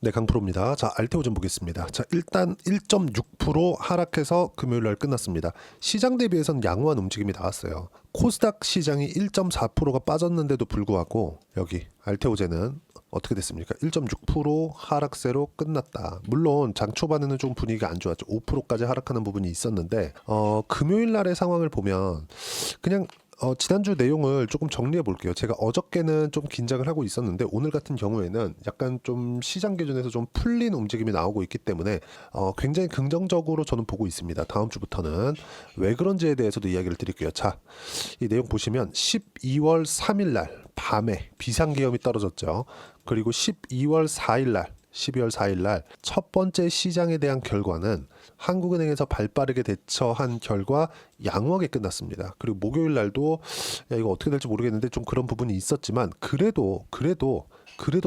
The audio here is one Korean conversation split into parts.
네, 강프로입니다. 자, 알테오 좀 보겠습니다. 자, 일단 1.6% 하락해서 금요일 날 끝났습니다. 시장 대비해서는 양호한 움직임이 나왔어요. 코스닥 시장이 1.4%가 빠졌는데도 불구하고 여기 알테오제는 어떻게 됐습니까? 1.6% 하락세로 끝났다. 물론 장 초반에는 좀 분위기가 안 좋았죠. 5%까지 하락하는 부분이 있었는데 금요일 날의 상황을 보면 그냥 지난주 내용을 조금 정리해 볼게요. 제가 어저께는 좀 긴장을 하고 있었는데 오늘 같은 경우에는 약간 좀 시장 기준에서 좀 풀린 움직임이 나오고 있기 때문에 굉장히 긍정적으로 저는 보고 있습니다. 다음 주부터는 왜 그런지에 대해서도 이야기를 드릴게요. 자, 이 내용 보시면 12월 3일 날 밤에 비상계엄이 떨어졌죠. 그리고 12월 4일 날 첫 번째 시장에 대한 결과는 한국은행에서 발빠르게 대처한 결과 양호하게 끝났습니다. 그리고 목요일 날도 이거 어떻게 될지 모르겠는데 좀 그런 부분이 있었지만 그래도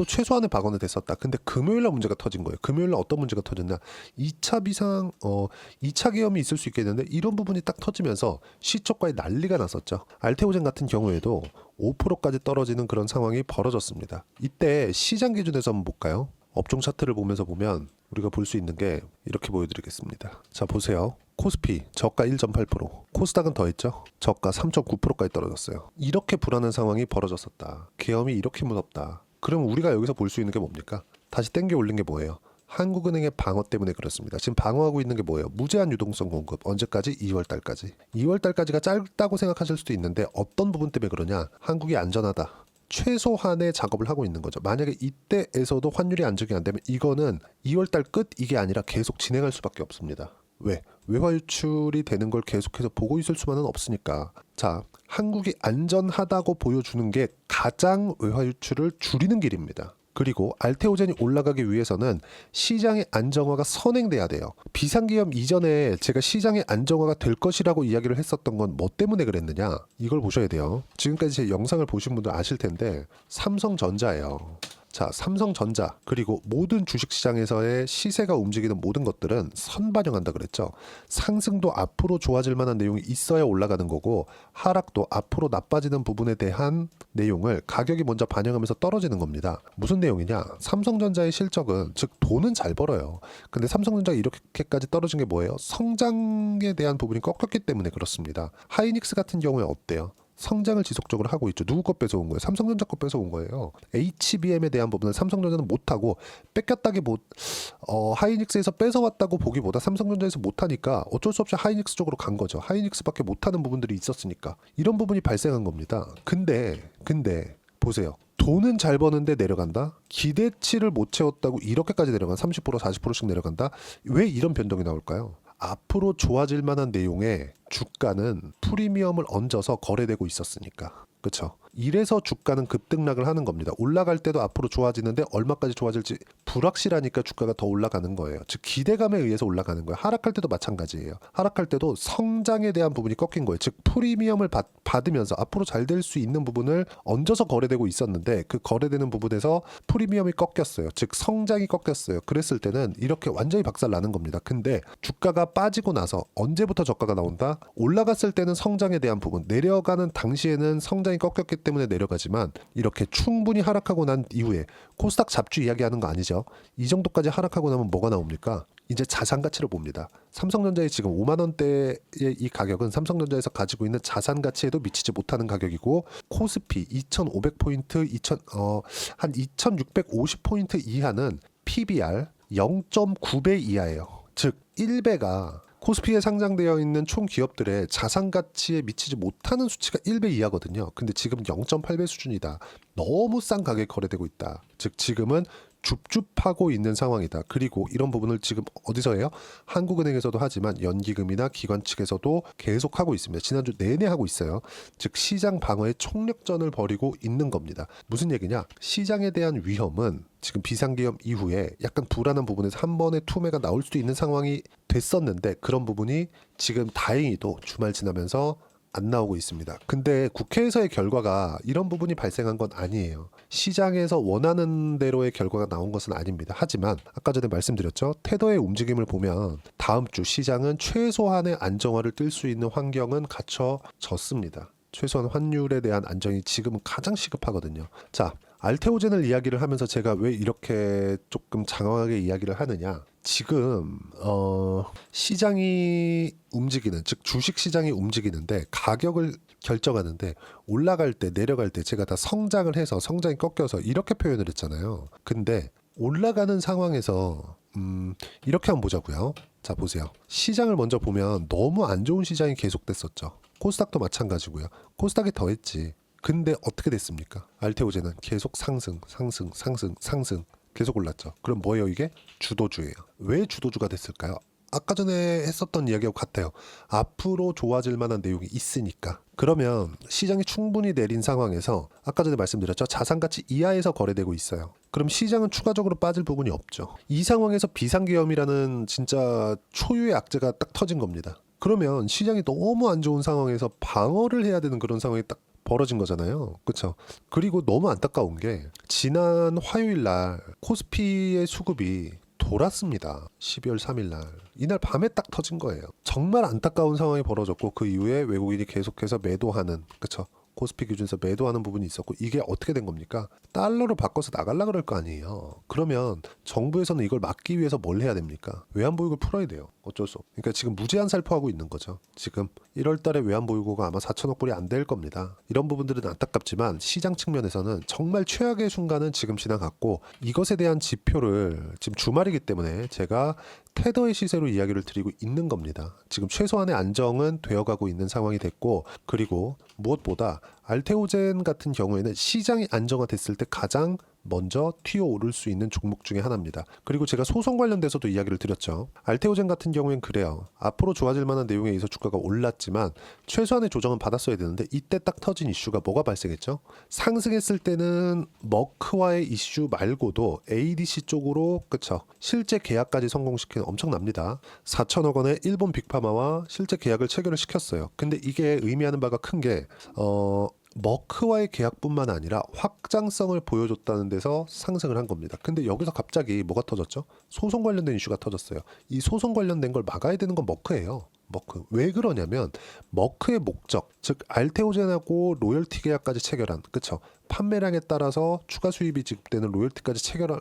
최소한의 방어는 됐었다. 근데 금요일 날 문제가 터진 거예요. 금요일 날 어떤 문제가 터졌냐? 2차 계엄이 있을 수 있겠는데 이런 부분이 딱 터지면서 시초가에 난리가 났었죠. 알테오젠 같은 경우에도 5%까지 떨어지는 그런 상황이 벌어졌습니다. 이때 시장 기준에서 한번 볼까요? 업종 차트를 보면서 보면 우리가 볼 수 있는 게 이렇게 보여드리겠습니다. 자, 보세요. 코스피 저가 1.8%, 코스닥은 더 했죠. 저가 3.9%까지 떨어졌어요. 이렇게 불안한 상황이 벌어졌었다. 계엄이 이렇게 무섭다. 그럼 우리가 여기서 볼 수 있는 게 뭡니까? 다시 땡겨 올린 게 뭐예요? 한국은행의 방어 때문에 그렇습니다. 지금 방어하고 있는 게 뭐예요? 무제한 유동성 공급. 언제까지? 2월 달까지. 2월 달까지가 짧다고 생각하실 수도 있는데 어떤 부분 때문에 그러냐? 한국이 안전하다. 최소한의 작업을 하고 있는 거죠. 만약에 이때에서도 환율이 안정이 안 되면 이거는 2월달 끝 이게 아니라 계속 진행할 수밖에 없습니다. 왜? 외화 유출이 되는 걸 계속해서 보고 있을 수만은 없으니까. 자, 한국이 안전하다고 보여주는 게 가장 외화 유출을 줄이는 길입니다. 그리고 알테오젠이 올라가기 위해서는 시장의 안정화가 선행돼야 돼요. 비상계엄 이전에 제가 시장의 안정화가 될 것이라고 이야기를 했었던 건 뭐 때문에 그랬느냐? 이걸 보셔야 돼요. 지금까지 제 영상을 보신 분들 아실 텐데 삼성전자예요. 자, 삼성전자 그리고 모든 주식시장에서의 시세가 움직이는 모든 것들은 선반영한다 그랬죠. 상승도 앞으로 좋아질 만한 내용이 있어야 올라가는 거고 하락도 앞으로 나빠지는 부분에 대한 내용을 가격이 먼저 반영하면서 떨어지는 겁니다. 무슨 내용이냐? 삼성전자의 실적은 즉 돈은 잘 벌어요. 근데 삼성전자가 이렇게까지 떨어진 게 뭐예요? 성장에 대한 부분이 꺾였기 때문에 그렇습니다. 하이닉스 같은 경우에 어때요? 성장을 지속적으로 하고 있죠. 누구 거 뺏어온 거예요? 삼성전자 거 뺏어온 거예요. HBM에 대한 부분은 삼성전자는 못하고 뺏겼다기 하이닉스에서 뺏어왔다고 보기보다 삼성전자에서 못하니까 어쩔 수 없이 하이닉스 쪽으로 간 거죠. 하이닉스밖에 못하는 부분들이 있었으니까 이런 부분이 발생한 겁니다. 근데 보세요. 돈은 잘 버는데 내려간다? 기대치를 못 채웠다고 이렇게까지 내려간 30% 40%씩 내려간다? 왜 이런 변동이 나올까요? 앞으로 좋아질 만한 내용의 주가는 프리미엄을 얹어서 거래되고 있었으니까. 그렇죠? 이래서 주가는 급등락을 하는 겁니다. 올라갈 때도 앞으로 좋아지는데 얼마까지 좋아질지 불확실하니까 주가가 더 올라가는 거예요. 즉 기대감에 의해서 올라가는 거예요. 하락할 때도 마찬가지예요. 하락할 때도 성장에 대한 부분이 꺾인 거예요. 즉 프리미엄을 받으면서 앞으로 잘 될 수 있는 부분을 얹어서 거래되고 있었는데 그 거래되는 부분에서 프리미엄이 꺾였어요. 즉 성장이 꺾였어요. 그랬을 때는 이렇게 완전히 박살나는 겁니다. 근데 주가가 빠지고 나서 언제부터 저가가 나온다? 올라갔을 때는 성장에 대한 부분, 내려가는 당시에는 성장이 꺾였기 때문에 내려가지만 이렇게 충분히 하락하고 난 이후에 코스닥 잡주 이야기하는 거 아니죠. 이 정도까지 하락하고 나면 뭐가 나옵니까? 이제 자산 가치를 봅니다. 삼성전자의 지금 5만 원대의 이 가격은 삼성전자에서 가지고 있는 자산 가치에도 미치지 못하는 가격이고 코스피 2,500포인트, 한 2,650포인트 이하는 PBR 0.9배 이하예요. 즉 1배가 코스피에 상장되어 있는 총 기업들의 자산 가치에 미치지 못하는 수치가 1배 이하거든요. 근데 지금 0.8배 수준이다. 너무 싼 가격에 거래되고 있다. 즉 지금은 줍줍하고 있는 상황이다. 그리고 이런 부분을 지금 어디서 해요? 한국은행에서도 하지만 연기금이나 기관 측에서도 계속 하고 있습니다. 지난주 내내 하고 있어요. 즉 시장 방어에 총력전을 벌이고 있는 겁니다. 무슨 얘기냐? 시장에 대한 위험은 지금 비상계엄 이후에 약간 불안한 부분에서 한 번의 투매가 나올 수도 있는 상황이 됐었는데 그런 부분이 지금 다행히도 주말 지나면서 안 나오고 있습니다. 근데 국회에서의 결과가 이런 부분이 발생한 건 아니에요. 시장에서 원하는 대로의 결과가 나온 것은 아닙니다. 하지만 아까 전에 말씀드렸죠. 테더의 움직임을 보면 다음 주 시장은 최소한의 안정화를 뜰 수 있는 환경은 갖춰졌습니다. 최소한 환율에 대한 안정이 지금은 가장 시급하거든요. 자, 알테오젠을 이야기를 하면서 제가 왜 이렇게 조금 장황하게 이야기를 하느냐. 지금 시장이 움직이는, 즉 주식 시장이 움직이는데 가격을 결정하는데 올라갈 때 내려갈 때 제가 다 성장을 해서 성장이 꺾여서 이렇게 표현을 했잖아요. 근데 올라가는 상황에서 이렇게 한번 보자고요. 자, 보세요. 시장을 먼저 보면 너무 안 좋은 시장이 계속됐었죠. 코스닥도 마찬가지고요. 코스닥이 더했지. 근데 어떻게 됐습니까? 알테오젠은 계속 상승 계속 올랐죠. 그럼 뭐예요 이게? 주도주예요. 왜 주도주가 됐을까요? 아까 전에 했었던 이야기와 같아요. 앞으로 좋아질 만한 내용이 있으니까. 그러면 시장이 충분히 내린 상황에서 아까 전에 말씀드렸죠. 자산가치 이하에서 거래되고 있어요. 그럼 시장은 추가적으로 빠질 부분이 없죠. 이 상황에서 비상계엄이라는 진짜 초유의 악재가 딱 터진 겁니다. 그러면 시장이 너무 안 좋은 상황에서 방어를 해야 되는 그런 상황이 딱 벌어진 거잖아요. 그렇죠? 그리고 너무 안타까운 게 지난 화요일 날 코스피의 수급이 돌았습니다. 12월 3일 날. 이날 밤에 딱 터진 거예요. 정말 안타까운 상황이 벌어졌고 그 이후에 외국인이 계속해서 매도하는, 그렇죠? 코스피 기준에서 매도하는 부분이 있었고 이게 어떻게 된 겁니까? 달러로 바꿔서 나가려고 그럴 거 아니에요. 그러면 정부에서는 이걸 막기 위해서 뭘 해야 됩니까? 외환보유고를 풀어야 돼요. 어쩔 수 없. 그러니까 지금 무제한 살포하고 있는 거죠. 지금 1월 달에 외환보유고가 아마 4천억 불이 안 될 겁니다. 이런 부분들은 안타깝지만 시장 측면에서는 정말 최악의 순간은 지금 지나갔고 이것에 대한 지표를 지금 주말이기 때문에 제가 테더의 시세로 이야기를 드리고 있는 겁니다. 지금 최소한의 안정은 되어가고 있는 상황이 됐고 그리고 무엇보다 알테오젠 같은 경우에는 시장이 안정화됐을 때 가장 먼저 튀어오를 수 있는 종목 중에 하나입니다. 그리고 제가 소송 관련돼서도 이야기를 드렸죠. 알테오젠 같은 경우엔 그래요. 앞으로 좋아질 만한 내용에 의해서 주가가 올랐지만 최소한의 조정은 받았어야 되는데 이때 딱 터진 이슈가 뭐가 발생했죠? 상승했을 때는 머크와의 이슈 말고도 ADC 쪽으로 그쵸 실제 계약까지 성공시키는 엄청납니다. 4천억 원의 일본 빅파마와 실제 계약을 체결을 시켰어요. 근데 이게 의미하는 바가 큰 게 머크와의 계약뿐만 아니라 확장성을 보여줬다는 데서 상승을 한 겁니다. 근데 여기서 갑자기 뭐가 터졌죠? 소송 관련된 이슈가 터졌어요. 이 소송 관련된 걸 막아야 되는 건 머크예요. 머크. 왜 그러냐면 머크의 목적, 즉 알테오젠하고 로열티 계약까지 체결한, 그쵸? 판매량에 따라서 추가 수입이 지급되는 로열티까지 체결한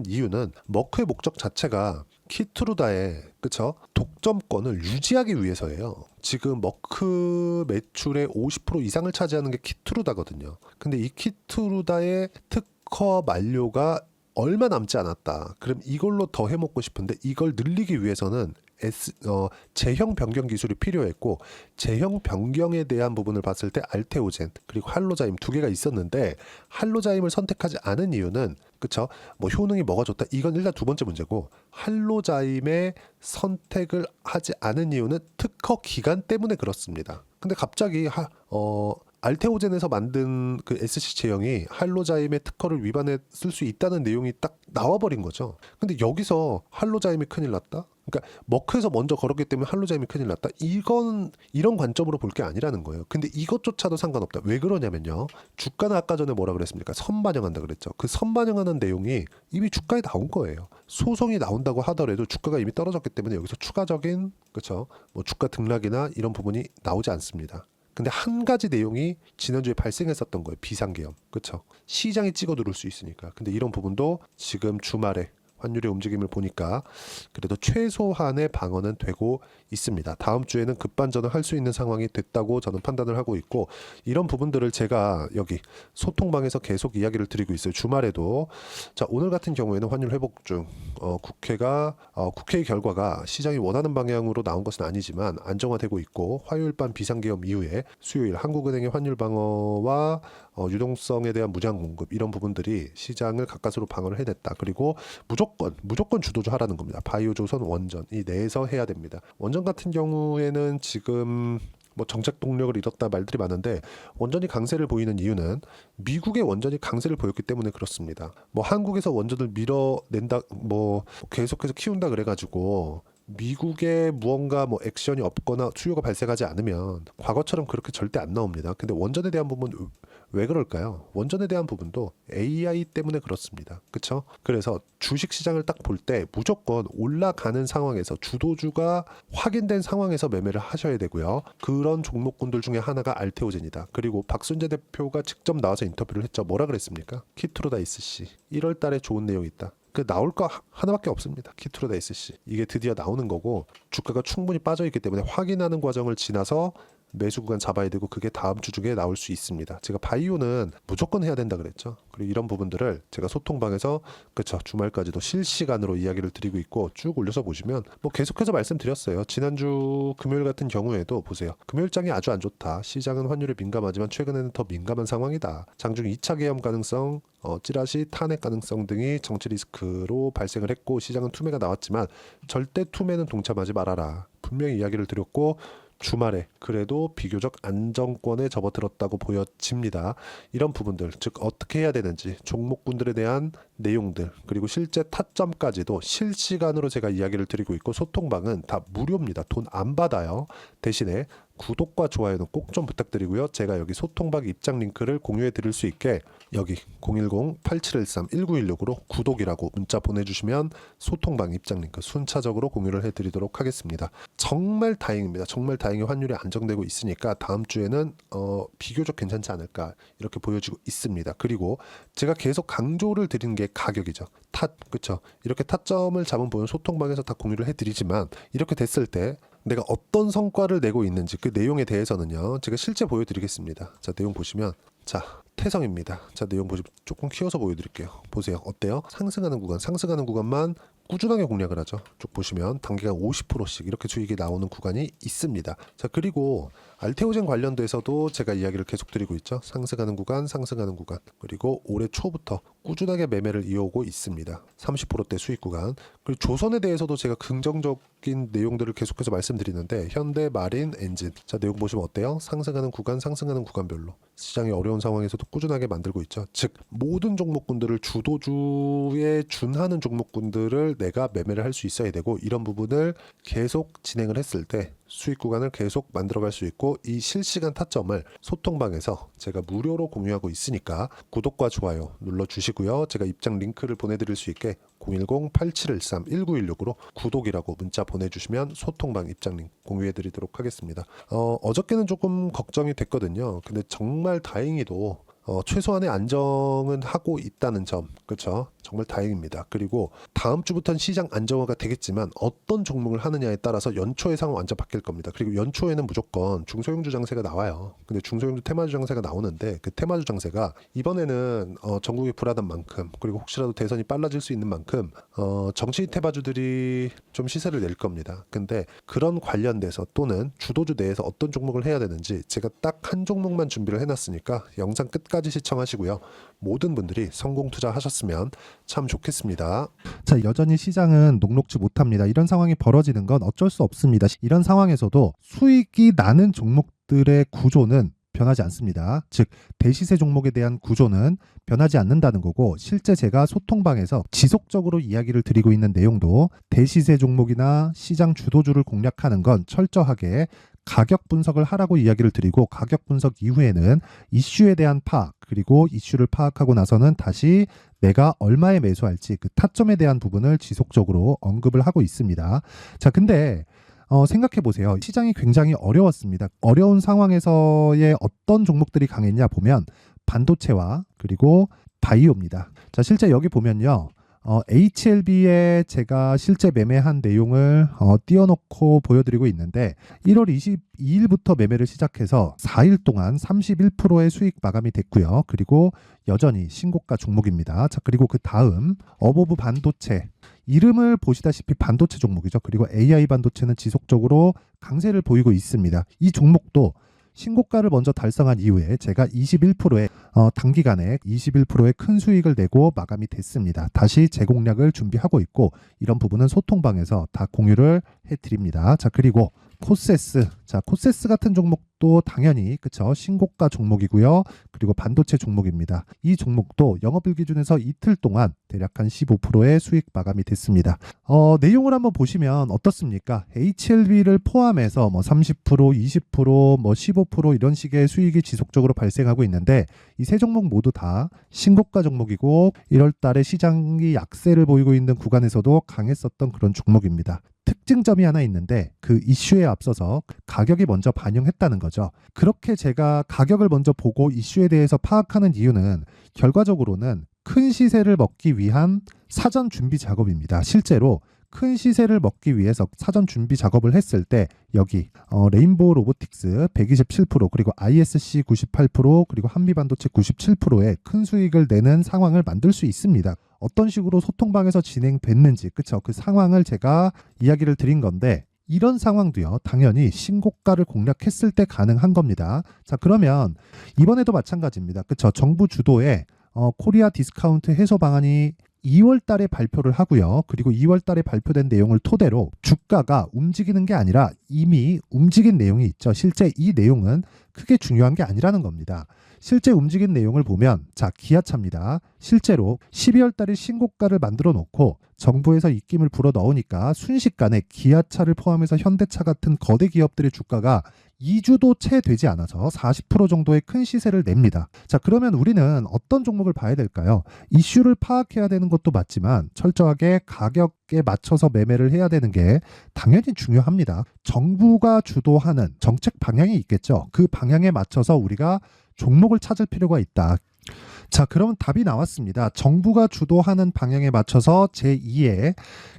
이유는 머크의 목적 자체가 키트루다의 그쵸 독점권을 유지하기 위해서예요. 지금 머크 매출의 50% 이상을 차지하는 게 키트루다거든요. 근데 이 키트루다의 특허 만료가 얼마 남지 않았다. 그럼 이걸로 더 해먹고 싶은데 이걸 늘리기 위해서는 제형 변경 기술이 필요했고 제형 변경에 대한 부분을 봤을 때 알테오젠 그리고 할로자임 두 개가 있었는데 할로자임을 선택하지 않은 이유는 그쵸? 뭐 효능이 뭐가 좋다 이건 일단 두 번째 문제고 할로자임의 선택을 하지 않은 이유는 특허 기간 때문에 그렇습니다. 근데 갑자기 알테오젠에서 만든 그 SC 제형이 할로자임의 특허를 위반했을 수 있다는 내용이 딱 나와버린 거죠. 근데 여기서 할로자임이 큰일 났다? 그러니까 머크에서 먼저 걸었기 때문에 할로자임이 큰일 났다. 이런 관점으로 볼 게 아니라는 거예요. 근데 이것조차도 상관없다. 왜 그러냐면요. 주가는 아까 전에 뭐라 그랬습니까? 선반영한다 그랬죠. 그 선반영하는 내용이 이미 주가에 나온 거예요. 소송이 나온다고 하더라도 주가가 이미 떨어졌기 때문에 여기서 추가적인 그렇죠. 뭐 주가 등락이나 이런 부분이 나오지 않습니다. 근데 한 가지 내용이 지난주에 발생했었던 거예요. 비상계엄. 그렇죠? 시장이 찍어 누를 수 있으니까. 근데 이런 부분도 지금 주말에 환율의 움직임을 보니까 그래도 최소한의 방어는 되고 있습니다. 다음 주에는 급반전을 할 수 있는 상황이 됐다고 저는 판단을 하고 있고 이런 부분들을 제가 여기 소통방에서 계속 이야기를 드리고 있어요. 주말에도 자 오늘 같은 경우에는 환율 회복 중 국회의 결과가 시장이 원하는 방향으로 나온 것은 아니지만 안정화되고 있고 화요일 밤 비상계엄 이후에 수요일 한국은행의 환율 방어와 유동성에 대한 무제한 공급 이런 부분들이 시장을 가까스로 방어를 해냈다. 그리고 무조건 주도주 하라는 겁니다. 바이오조선 원전 이 내에서 해야 됩니다. 원전 같은 경우에는 지금 뭐 정책 동력을 잃었다 말들이 많은데 원전이 강세를 보이는 이유는 미국의 원전이 강세를 보였기 때문에 그렇습니다. 뭐 한국에서 원전을 밀어낸다 뭐 계속해서 키운다 그래가지고 미국에 무언가 뭐 액션이 없거나 수요가 발생하지 않으면 과거처럼 그렇게 절대 안 나옵니다. 근데 원전에 대한 부분 왜 그럴까요? 원전에 대한 부분도 AI 때문에 그렇습니다. 그렇죠? 그래서 주식 시장을 딱 볼 때 무조건 올라가는 상황에서 주도주가 확인된 상황에서 매매를 하셔야 되고요. 그런 종목군들 중에 하나가 알테오젠이다. 그리고 박순재 대표가 직접 나와서 인터뷰를 했죠. 뭐라 그랬습니까? 키트로다이스 씨 1월 달에 좋은 내용이 있다. 그 나올 거 하나밖에 없습니다. 키트로다이스 씨 이게 드디어 나오는 거고 주가가 충분히 빠져 있기 때문에 확인하는 과정을 지나서 매수 구간 잡아야 되고 그게 다음 주 중에 나올 수 있습니다. 제가 바이오는 무조건 해야 된다 그랬죠. 그리고 이런 부분들을 제가 소통방에서 그쵸 주말까지도 실시간으로 이야기를 드리고 있고 쭉 올려서 보시면 뭐 계속해서 말씀드렸어요. 지난주 금요일 같은 경우에도 보세요. 금요일장이 아주 안 좋다. 시장은 환율에 민감하지만 최근에는 더 민감한 상황이다. 장중 2차 계엄 가능성, 찌라시 탄핵 가능성 등이 정치 리스크로 발생을 했고 시장은 투매가 나왔지만 절대 투매는 동참하지 말아라. 분명히 이야기를 드렸고 주말에 그래도 비교적 안정권에 접어들었다고 보여집니다. 이런 부분들 즉 어떻게 해야 되는지 종목군들에 대한 내용들 그리고 실제 타점까지도 실시간으로 제가 이야기를 드리고 있고 소통방은 다 무료입니다. 돈 안 받아요. 대신에 구독과 좋아요는 꼭 좀 부탁드리고요. 제가 여기 소통방 입장 링크를 공유해 드릴 수 있게 여기 010-8713-1916으로 구독이라고 문자 보내주시면 소통방 입장 링크 순차적으로 공유를 해드리도록 하겠습니다. 정말 다행입니다. 정말 다행히 환율이 안정되고 있으니까 다음 주에는 비교적 괜찮지 않을까 이렇게 보여지고 있습니다. 그리고 제가 계속 강조를 드리는 게 가격이죠. 그쵸? 이렇게 타점을 잡은 부분 소통방에서 다 공유를 해드리지만 이렇게 됐을 때 내가 어떤 성과를 내고 있는지 그 내용에 대해서는요 제가 실제 보여드리겠습니다. 자 내용 보시면 자 태성입니다. 자 내용 보시면 조금 키워서 보여드릴게요. 보세요. 어때요? 상승하는 구간만 꾸준하게 공략을 하죠. 쭉 보시면 단기간 50%씩 이렇게 수익이 나오는 구간이 있습니다. 자 그리고 알테오젠 관련돼서도 제가 이야기를 계속 드리고 있죠. 상승하는 구간 그리고 올해 초부터 꾸준하게 매매를 이어오고 있습니다. 30%대 수익 구간 그리고 조선에 대해서도 제가 긍정적인 내용들을 계속해서 말씀드리는데 현대, 마린, 엔진 자 내용 보시면 어때요? 상승하는 구간별로 시장이 어려운 상황에서도 꾸준하게 만들고 있죠. 즉 모든 종목군들을 주도주에 준하는 종목군들을 내가 매매를 할 수 있어야 되고 이런 부분을 계속 진행을 했을 때 수익 구간을 계속 만들어갈 수 있고 이 실시간 타점을 소통방에서 제가 무료로 공유하고 있으니까 구독과 좋아요 눌러주시고요. 제가 입장 링크를 보내드릴 수 있게 010-8713-1916으로 구독이라고 문자 보내주시면 소통방 입장 링크 공유해드리도록 하겠습니다. 어저께는 조금 걱정이 됐거든요. 근데 정말 다행히도 최소한의 안정은 하고 있다는 점, 그렇죠? 정말 다행입니다. 그리고 다음 주부터는 시장 안정화가 되겠지만 어떤 종목을 하느냐에 따라서 연초의 상황 완전 바뀔 겁니다. 그리고 연초에는 무조건 중소형주 장세가 나와요. 근데 중소형주 테마주 장세가 나오는데 그 테마주 장세가 이번에는 전국이 불안한 만큼 그리고 혹시라도 대선이 빨라질 수 있는 만큼 정치 테마주들이 좀 시세를 낼 겁니다. 근데 그런 관련돼서 또는 주도주 내에서 어떤 종목을 해야 되는지 제가 딱 한 종목만 준비를 해놨으니까 영상 끝까지 시청하시고요. 모든 분들이 성공 투자하셨으면 참 좋겠습니다. 자, 여전히 시장은 녹록지 못합니다. 이런 상황이 벌어지는 건 어쩔 수 없습니다. 이런 상황에서도 수익이 나는 종목들의 구조는 변하지 않습니다. 즉 대시세 종목에 대한 구조는 변하지 않는다는 거고 실제 제가 소통방에서 지속적으로 이야기를 드리고 있는 내용도 대시세 종목이나 시장 주도주를 공략하는 건 철저하게 가격 분석을 하라고 이야기를 드리고 가격 분석 이후에는 이슈에 대한 파악 그리고 이슈를 파악하고 나서는 다시 내가 얼마에 매수할지 그 타점에 대한 부분을 지속적으로 언급을 하고 있습니다. 자, 근데 생각해 보세요. 시장이 굉장히 어려웠습니다. 어려운 상황에서의 어떤 종목들이 강했냐 보면 반도체와 그리고 바이오입니다. 자, 실제 여기 보면요. HLB에 제가 실제 매매한 내용을 띄워놓고 보여드리고 있는데 1월 22일부터 매매를 시작해서 4일 동안 31%의 수익 마감이 됐고요. 그리고 여전히 신고가 종목입니다. 자, 그리고 그 다음 어보브 반도체 이름을 보시다시피 반도체 종목이죠. 그리고 AI 반도체는 지속적으로 강세를 보이고 있습니다. 이 종목도 신고가를 먼저 달성한 이후에 제가 21%의 단기간에 21%의 큰 수익을 내고 마감이 됐습니다. 다시 재공략을 준비하고 있고 이런 부분은 소통방에서 다 공유를 해드립니다. 자, 그리고 코세스. 자, 코세스 같은 종목 종목도 당연히 그쵸 신고가 종목이고요. 그리고 반도체 종목입니다. 이 종목도 영업일 기준에서 이틀 동안 대략 한 15%의 수익 마감이 됐습니다. 내용을 한번 보시면 어떻습니까? HLB를 포함해서 뭐 30%, 20%, 뭐 15% 이런 식의 수익이 지속적으로 발생하고 있는데 이 세 종목 모두 다 신고가 종목이고 1월 달에 시장이 약세를 보이고 있는 구간에서도 강했었던 그런 종목입니다. 특징점이 하나 있는데 그 이슈에 앞서서 가격이 먼저 반영했다는 거죠. 그렇게 제가 가격을 먼저 보고 이슈에 대해서 파악하는 이유는 결과적으로는 큰 시세를 먹기 위한 사전 준비 작업입니다. 실제로 큰 시세를 먹기 위해서 사전 준비 작업을 했을 때 여기 레인보우 로보틱스 127% 그리고 ISC 98% 그리고 한미반도체 97%의 큰 수익을 내는 상황을 만들 수 있습니다. 어떤 식으로 소통방에서 진행됐는지 그쵸 그 상황을 제가 이야기를 드린 건데 이런 상황도요 당연히 신고가를 공략했을 때 가능한 겁니다. 자 그러면 이번에도 마찬가지입니다. 그쵸 정부 주도의 코리아 디스카운트 해소 방안이 2월 달에 발표를 하고요. 그리고 2월 달에 발표된 내용을 토대로 주가가 움직이는 게 아니라 이미 움직인 내용이 있죠. 실제 이 내용은 크게 중요한 게 아니라는 겁니다. 실제 움직인 내용을 보면 자 기아차입니다. 실제로 12월 달에 신고가를 만들어 놓고 정부에서 입김을 불어 넣으니까 순식간에 기아차를 포함해서 현대차 같은 거대 기업들의 주가가 2주도 채 되지 않아서 40% 정도의 큰 시세를 냅니다. 자, 그러면 우리는 어떤 종목을 봐야 될까요? 이슈를 파악해야 되는 것도 맞지만 철저하게 가격에 맞춰서 매매를 해야 되는 게 당연히 중요합니다. 정부가 주도하는 정책 방향이 있겠죠. 그 방향에 맞춰서 우리가 종목을 찾을 필요가 있다. 자, 그럼 답이 나왔습니다. 정부가 주도하는 방향에 맞춰서 제2의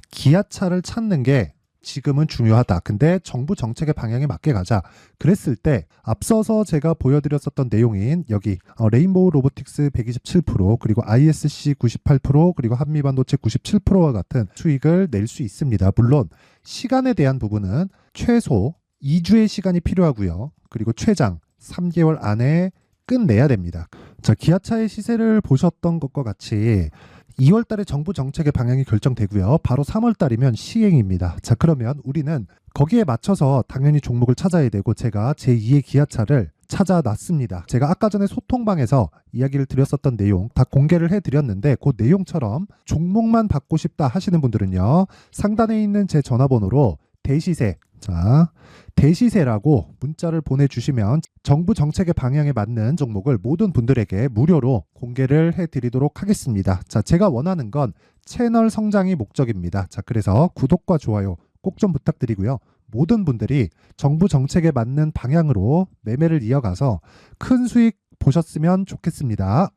기아차를 찾는 게 지금은 중요하다. 근데 정부 정책의 방향에 맞게 가자. 그랬을 때 앞서서 제가 보여드렸었던 내용인 여기 레인보우 로보틱스 127% 그리고 ISC 98% 그리고 한미반도체 97%와 같은 수익을 낼 수 있습니다. 물론 시간에 대한 부분은 최소 2주의 시간이 필요하고요. 그리고 최장 3개월 안에 끝내야 됩니다. 자, 기아차의 시세를 보셨던 것과 같이 2월 달에 정부 정책의 방향이 결정되고요. 바로 3월 달이면 시행입니다. 자, 그러면 우리는 거기에 맞춰서 당연히 종목을 찾아야 되고 제가 제2의 기아차를 찾아놨습니다. 제가 아까 전에 소통방에서 이야기를 드렸었던 내용 다 공개를 해드렸는데 그 내용처럼 종목만 받고 싶다 하시는 분들은요. 상단에 있는 제 전화번호로 대시세 자 대시세라고 문자를 보내주시면 정부 정책의 방향에 맞는 종목을 모든 분들에게 무료로 공개를 해드리도록 하겠습니다. 자, 제가 원하는 건 채널 성장이 목적입니다. 자, 그래서 구독과 좋아요 꼭 좀 부탁드리고요. 모든 분들이 정부 정책에 맞는 방향으로 매매를 이어가서 큰 수익 보셨으면 좋겠습니다.